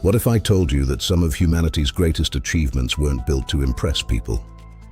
What if I told you that some of humanity's greatest achievements weren't built to impress people?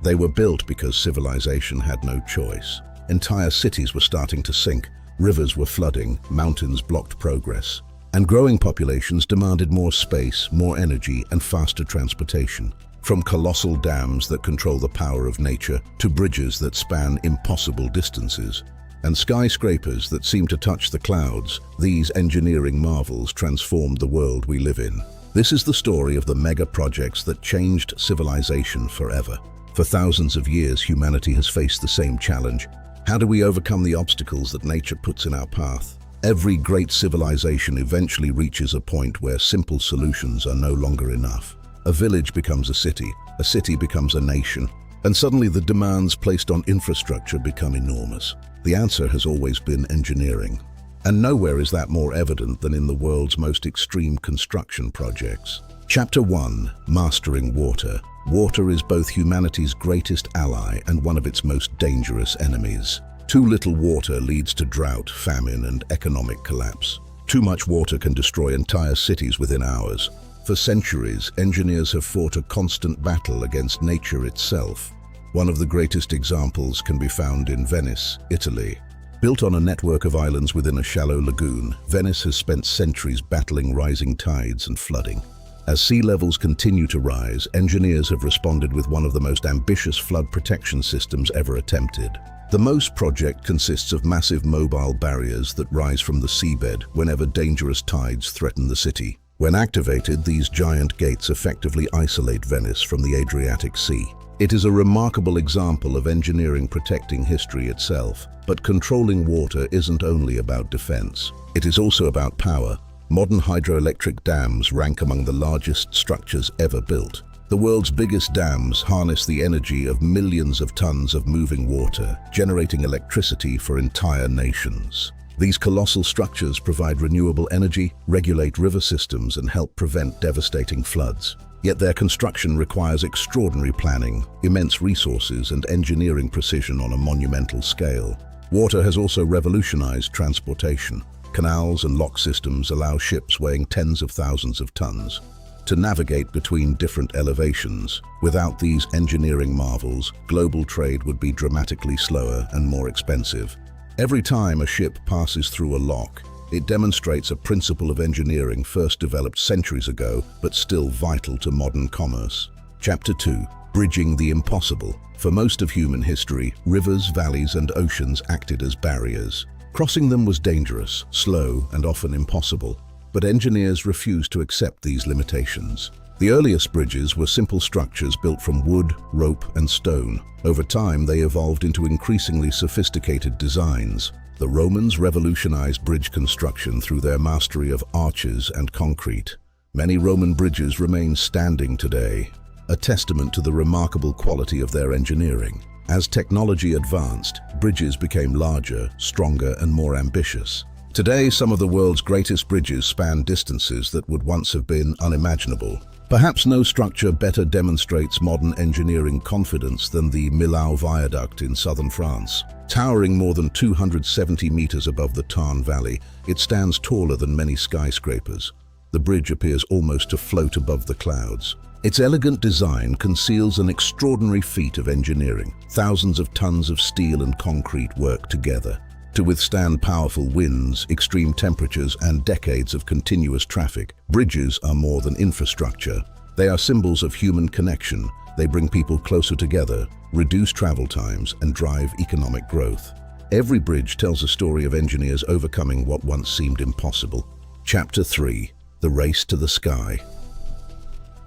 They were built because civilization had no choice. Entire cities were starting to sink, rivers were flooding, mountains blocked progress, and growing populations demanded more space, more energy, and faster transportation. From colossal dams that control the power of nature to bridges that span impossible distances, and skyscrapers that seem to touch the clouds, these engineering marvels transformed the world we live in. This is the story of the mega projects that changed civilization forever. For thousands of years, humanity has faced the same challenge. How do we overcome the obstacles that nature puts in our path? Every great civilization eventually reaches a point where simple solutions are no longer enough. A village becomes a city becomes a nation, and suddenly the demands placed on infrastructure become enormous. The answer has always been engineering. And nowhere is that more evident than in the world's most extreme construction projects. Chapter 1. Mastering water. Water is both humanity's greatest ally and one of its most dangerous enemies. Too little water leads to drought, famine, and economic collapse. Too much water can destroy entire cities within hours. For centuries, engineers have fought a constant battle against nature itself. One of the greatest examples can be found in Venice, Italy. Built on a network of islands within a shallow lagoon, Venice has spent centuries battling rising tides and flooding. As sea levels continue to rise, engineers have responded with one of the most ambitious flood protection systems ever attempted. The MOSE project consists of massive mobile barriers that rise from the seabed whenever dangerous tides threaten the city. When activated, these giant gates effectively isolate Venice from the Adriatic Sea. It is a remarkable example of engineering protecting history itself. But controlling water isn't only about defense. It is also about power. Modern hydroelectric dams rank among the largest structures ever built. The world's biggest dams harness the energy of millions of tons of moving water, generating electricity for entire nations. These colossal structures provide renewable energy, regulate river systems, and help prevent devastating floods. Yet their construction requires extraordinary planning, immense resources, and engineering precision on a monumental scale. Water has also revolutionized transportation. Canals and lock systems allow ships weighing tens of thousands of tons to navigate between different elevations. Without these engineering marvels, global trade would be dramatically slower and more expensive. Every time a ship passes through a lock, it demonstrates a principle of engineering first developed centuries ago, but still vital to modern commerce. Chapter 2. Bridging the impossible. For most of human history, rivers, valleys, and oceans acted as barriers. Crossing them was dangerous, slow, and often impossible. But engineers refused to accept these limitations. The earliest bridges were simple structures built from wood, rope, and stone. Over time, they evolved into increasingly sophisticated designs. The Romans revolutionized bridge construction through their mastery of arches and concrete. Many Roman bridges remain standing today, a testament to the remarkable quality of their engineering. As technology advanced, bridges became larger, stronger, and more ambitious. Today, some of the world's greatest bridges span distances that would once have been unimaginable. Perhaps no structure better demonstrates modern engineering confidence than the Millau Viaduct in southern France. Towering more than 270 meters above the Tarn Valley, it stands taller than many skyscrapers. The bridge appears almost to float above the clouds. Its elegant design conceals an extraordinary feat of engineering. Thousands of tons of steel and concrete work together to withstand powerful winds, extreme temperatures, and decades of continuous traffic. Bridges are more than infrastructure. They are symbols of human connection. They bring people closer together, reduce travel times, and drive economic growth. Every bridge tells a story of engineers overcoming what once seemed impossible. Chapter 3. The Race to the Sky.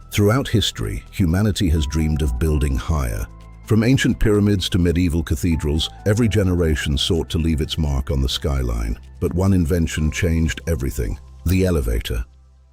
Throughout history, humanity has dreamed of building higher. From ancient pyramids to medieval cathedrals, every generation sought to leave its mark on the skyline. But one invention changed everything: the elevator.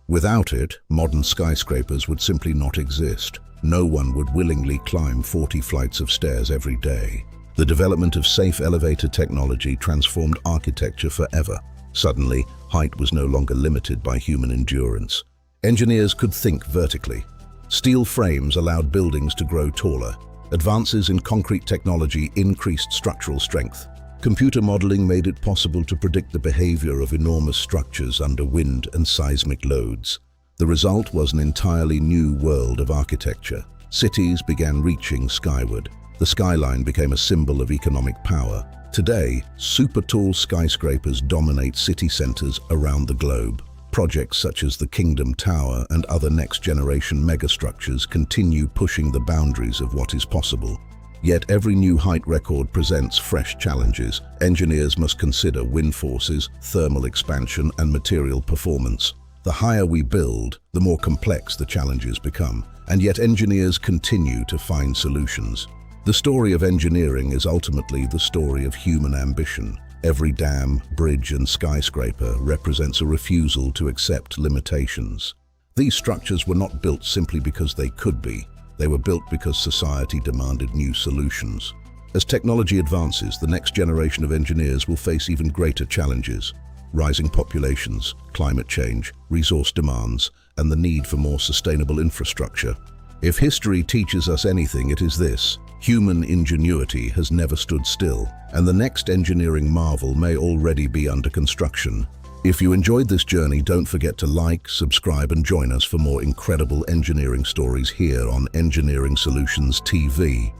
Without it, modern skyscrapers would simply not exist. No one would willingly climb 40 flights of stairs every day. The development of safe elevator technology transformed architecture forever. Suddenly, height was no longer limited by human endurance. Engineers could think vertically. Steel frames allowed buildings to grow taller. Advances in concrete technology increased structural strength. Computer modeling made it possible to predict the behavior of enormous structures under wind and seismic loads. The result was an entirely new world of architecture. Cities began reaching skyward. The skyline became a symbol of economic power. Today, super-tall skyscrapers dominate city centers around the globe. Projects such as the Kingdom Tower and other next-generation megastructures continue pushing the boundaries of what is possible. Yet every new height record presents fresh challenges. Engineers must consider wind forces, thermal expansion, and material performance. The higher we build, the more complex the challenges become, and yet engineers continue to find solutions. The story of engineering is ultimately the story of human ambition. Every dam, bridge, and skyscraper represents a refusal to accept limitations. These structures were not built simply because they could be. They were built because society demanded new solutions. As technology advances, the next generation of engineers will face even greater challenges. Rising populations, climate change, resource demands, and the need for more sustainable infrastructure. If history teaches us anything, it is this: human ingenuity has never stood still, and the next engineering marvel may already be under construction. If you enjoyed this journey, don't forget to like, subscribe, and join us for more incredible engineering stories here on Engineering Solutions TV.